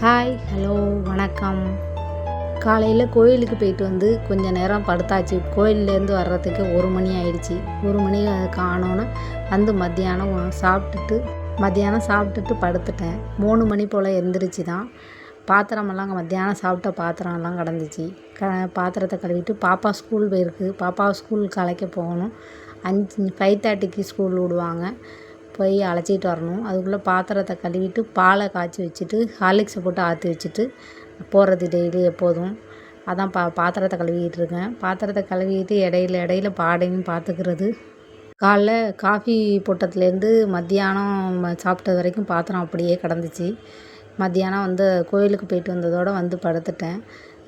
Hi, hello, வணக்கம். காலையில் கோயிலுக்கு போயிட்டு வந்து கொஞ்சம் நேரம் படுத்தாச்சு. கோயிலேருந்து வர்றதுக்கு 1 மணி ஆயிடுச்சு. 1 மணி காணோன்னு வந்து மத்தியானம் சாப்பிட்டுட்டு படுத்துட்டேன். 3 மணி போல் எந்திரிச்சு தான் பாத்திரமெல்லாம் மத்தியானம் சாப்பிட்ட பாத்திரம்லாம் கிடந்துச்சு. பாத்திரத்தை கழுவிட்டு பாப்பா ஸ்கூல் போயிருக்கு. பாப்பா ஸ்கூலுக்கு அழைக்க போகணும். 5:30க்கு ஸ்கூல் விடுவாங்க. போய் அழைச்சிட்டு வரணும். அதுக்குள்ளே பாத்திரத்தை கழுவிட்டு பாலை காய்ச்சி வச்சுட்டு ஹார்லிக்ஸை போட்டு ஆற்றி வச்சுட்டு போகிறது டெய்லி எப்போதும். அதான் பாத்திரத்தை கழுவிக்கிட்டு இருக்கேன். பாத்திரத்தை கழுவிட்டு இடையில பாடையும் பார்த்துக்கிறது. காலைல காஃபி போட்டதுலேருந்து மத்தியானம் சாப்பிட்டது வரைக்கும் பாத்திரம் அப்படியே கிடந்துச்சு. மத்தியானம் வந்து கோயிலுக்கு போயிட்டு வந்ததோடு வந்து படுத்துட்டேன்.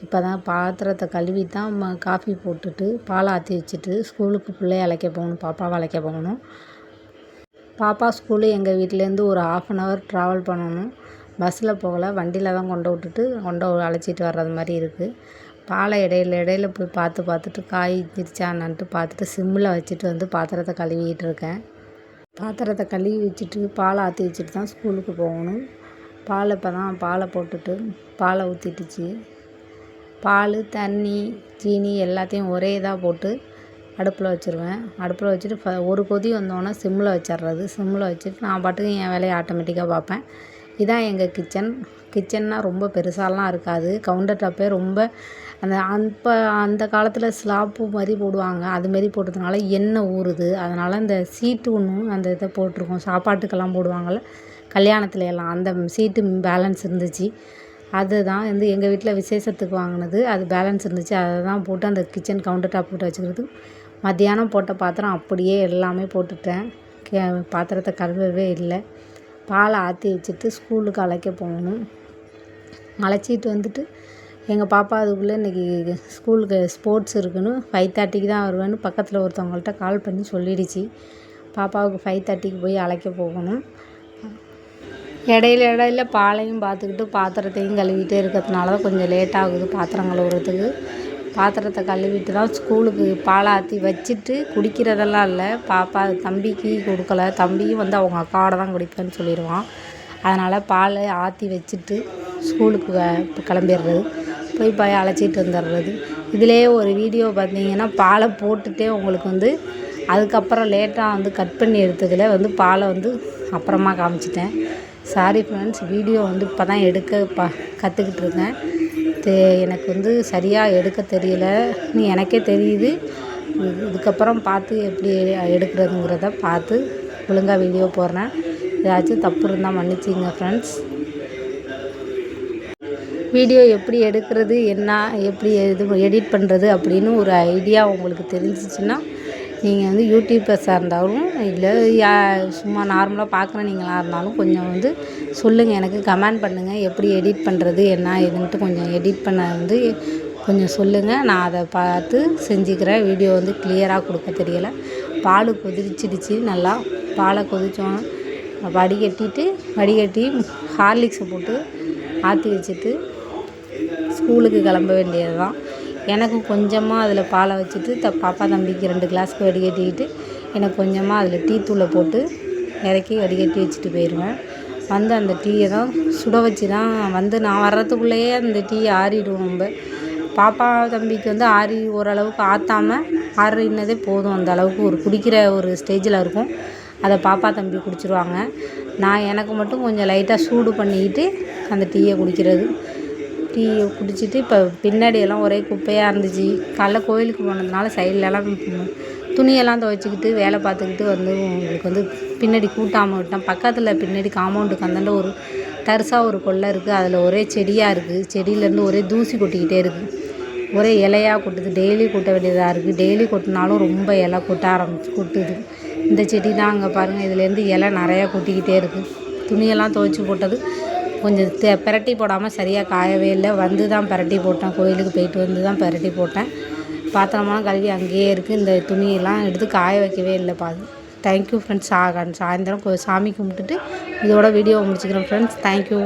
இப்போ தான் பாத்திரத்தை கழுவி தான் காஃபி போட்டுட்டு பாலை ஆற்றி வச்சுட்டு ஸ்கூலுக்கு பிள்ளைய அழைக்க போகணும். பாப்பாவை அழைக்க போகணும். பாப்பா ஸ்கூலு எங்கள் வீட்டிலேருந்து ஒரு 1/2 அன் ஹவர் ட்ராவல் பண்ணணும். பஸ்ஸில் போகலை, வண்டியில் தான் கொண்டு அழைச்சிட்டு வர்றது மாதிரி இருக்குது. பாலை இடையில போய் பார்த்துட்டு காய் திரிச்சான்னான்ட்டு பார்த்துட்டு சிம்மில் வச்சுட்டு வந்து பாத்திரத்தை கழுவிக்கிட்டு இருக்கேன். பாத்திரத்தை கழுவி வச்சுட்டு பாலை ஆற்றி வச்சுட்டு தான் ஸ்கூலுக்கு போகணும். இப்போ தான் பாலை போட்டுட்டு பாலை ஊற்றிட்டுச்சு. பால், தண்ணி, சீனி எல்லாத்தையும் ஒரே இதாக போட்டு அடுப்பில் வச்சுருவேன். அடுப்பில் வச்சுட்டு ஒரு கொதி வந்தோடனே சிம்மில் வச்சிட்றது. சிம்மில் வச்சுட்டு நான் பாட்டுக்கு என் வேலையை ஆட்டோமேட்டிக்காக பார்ப்பேன். இதான் எங்கள் கிச்சன்னா ரொம்ப பெருசாலாம் இருக்காது. கவுண்டர் டாப்பே ரொம்ப அந்த காலத்தில் ஸ்லாப்பு மாதிரி போடுவாங்க. அதுமாரி போட்டதுனால எண்ணெய் ஊறுது. அதனால் இந்த சீட்டு ஒன்று அந்த இதை போட்டிருக்கோம். சாப்பாட்டுக்கெல்லாம் போடுவாங்கள்ல கல்யாணத்துல எல்லாம், அந்த சீட்டு பேலன்ஸ் இருந்துச்சு. அதுதான் வந்து எங்கள் வீட்டில் விசேஷத்துக்கு வாங்கினது. அது பேலன்ஸ் இருந்துச்சு. அதை தான் போட்டு அந்த கிச்சன் கவுண்டர் டாப் போட்டு வச்சுக்கிறது. மத்தியானம் போட்ட பாத்திரம் அப்படியே எல்லாமே போட்டுட்டேன். பாத்திரத்தை கழுவவே இல்லை. பாலை ஆற்றி வச்சுட்டு ஸ்கூலுக்கு அழைக்க போகணும். அழைச்சிட்டு வந்துட்டு எங்கள் பாப்பா அதுக்குள்ளே இன்றைக்கி ஸ்கூலுக்கு ஸ்போர்ட்ஸ் இருக்குன்னு 5:30க்கு தான் வருவேன்னு பக்கத்தில் ஒருத்தவங்கள்ட்ட கால் பண்ணி சொல்லிடுச்சு. பாப்பாவுக்கு 5:30க்கு போய் அழைக்க போகணும். இடையில பாலையும் பார்த்துக்கிட்டு பாத்திரத்தையும் கழுவிட்டே இருக்கிறதுனால தான் கொஞ்சம் லேட் ஆகுது பாத்திரம் கழுவுறதுக்கு. பாத்திரத்தை கழுவிட்டு தான் ஸ்கூலுக்கு பாலை ஆற்றி வச்சுட்டு குடிக்கிறதெல்லாம் இல்லை. தம்பிக்கு கொடுக்கல. தம்பியும் வந்து அவங்க அக்காவோட தான் குடிப்பேன்னு சொல்லிடுவான். அதனால் பாலை ஆற்றி வச்சுட்டு ஸ்கூலுக்கு கிளம்பிடுறது. போய் அழைச்சிட்டு வந்துடுறது. இதிலே ஒரு வீடியோ பார்த்தீங்கன்னா பாலை போட்டுகிட்டே உங்களுக்கு வந்து அதுக்கப்புறம் லேட்டாக வந்து கட் பண்ணி எடுத்ததில் வந்து பாலை வந்து அப்புறமா காமிச்சிட்டேன். சாரி ஃப்ரெண்ட்ஸ், வீடியோ வந்து இப்போ தான் எடுக்க கற்றுக்கிட்டு இருக்கேன். எனக்கு வந்து சரியாக எடுக்க தெரியலன்னு எனக்கே தெரியுது. இதுக்கப்புறம் பார்த்து எப்படி எடுக்கிறதுங்கிறத பார்த்து ஒழுங்காக வீடியோ போடுறேன். ஏதாச்சும் தப்பு இருந்தால் மன்னிச்சிங்க ஃப்ரெண்ட்ஸ். வீடியோ எப்படி எடுக்கிறது, எப்படி எடிட் பண்ணுறது அப்படின்னு ஒரு ஐடியா உங்களுக்கு தெரிஞ்சிச்சுன்னா நீங்கள் வந்து யூடியூபர்ஸாக இருந்தாலும் இல்லை சும்மா நார்மலாக பார்க்குற நீங்களாக இருந்தாலும் கொஞ்சம் வந்து சொல்லுங்கள், எனக்கு கமெண்ட் பண்ணுங்கள். எப்படி எடிட் பண்ணுறது ஏதுன்ட்டு கொஞ்சம் எடிட் பண்ண வந்து கொஞ்சம் சொல்லுங்கள். நான் அதை பார்த்து செஞ்சுக்கிறேன். வீடியோ வந்து கிளியராக கொடுக்க தெரியலை. பால் கொதிச்சிடுச்சு. நல்லா பாலை கொதித்தோன்னு வடிகட்டி ஹார்லிக்ஸை போட்டு ஆற்றி வச்சுட்டு ஸ்கூலுக்கு கிளம்ப வேண்டியது தான். எனக்கு கொஞ்சமாக அதில் பாலை வச்சுட்டு பாப்பா தம்பிக்கு 2 கிளாஸ்க்கு வடிகட்டிக்கிட்டு எனக்கு கொஞ்சமாக அதில் டீ தூளை போட்டு இறக்கி வடிகட்டி வச்சுட்டு போயிடுவேன். வந்து அந்த டீயை தான் சுட வச்சு தான் வந்து நான் வர்றதுக்குள்ளேயே அந்த டீ ஆறிடும். ரொம்ப பாப்பா தம்பிக்கு வந்து ஓரளவுக்கு ஆற்றாமல் ஆறினதே போதும். அந்த அளவுக்கு ஒரு குடிக்கிற ஒரு ஸ்டேஜில் இருக்கும். அதை பாப்பா தம்பி குடிச்சிருவாங்க. எனக்கு மட்டும் கொஞ்சம் லைட்டாக சூடு பண்ணிக்கிட்டு அந்த டீயை குடிக்கிறது. டீயை குடிச்சிட்டு இப்போ பின்னாடியெல்லாம் ஒரே குப்பையாக இருந்துச்சு. காலைல கோயிலுக்கு போனதுனால சைட்லலாம் துணியெல்லாம் துவைச்சிக்கிட்டு வேலை பார்த்துக்கிட்டு வந்து உங்களுக்கு வந்து பின்னாடி கூட்டாமல் விட்டேன். பக்கத்தில் பின்னாடி காம்பவுண்டுக்கு அந்தாண்ட ஒரு தரிசாக ஒரு கொல்லை இருக்குது. அதில் ஒரே செடியாக இருக்குது. செடியிலேருந்து ஒரே தூசி கொட்டிக்கிட்டே இருக்குது. ஒரே இலையாக கொட்டுது. டெய்லி கொட்ட வேண்டியதாக இருக்குது. டெய்லி கொட்டினாலும் ரொம்ப இலை கொட்டுது. இந்த செடி தான் அங்கே பாருங்கள், இதுலேருந்து இலை நிறையா கொட்டிக்கிட்டே இருக்குது. துணியெல்லாம் துவைச்சி போட்டது கொஞ்சம் பிரட்டி போடாமல் சரியாக காயவே இல்லை. வந்து தான் பிரட்டி போட்டேன். கோயிலுக்கு போயிட்டு வந்து தான் பிரட்டி போட்டேன். பாத்திரமெல்லாம் கழுவி அங்கேயே இருக்குது. இந்த துணியெல்லாம் எடுத்து காய வைக்கவே இல்லை. Thank you friends. சாயந்தரம் சாமி கும்பிட்டுட்டு இதோட வீடியோவை முடிச்சுக்கிறேன் ஃப்ரெண்ட்ஸ். தேங்க்யூ.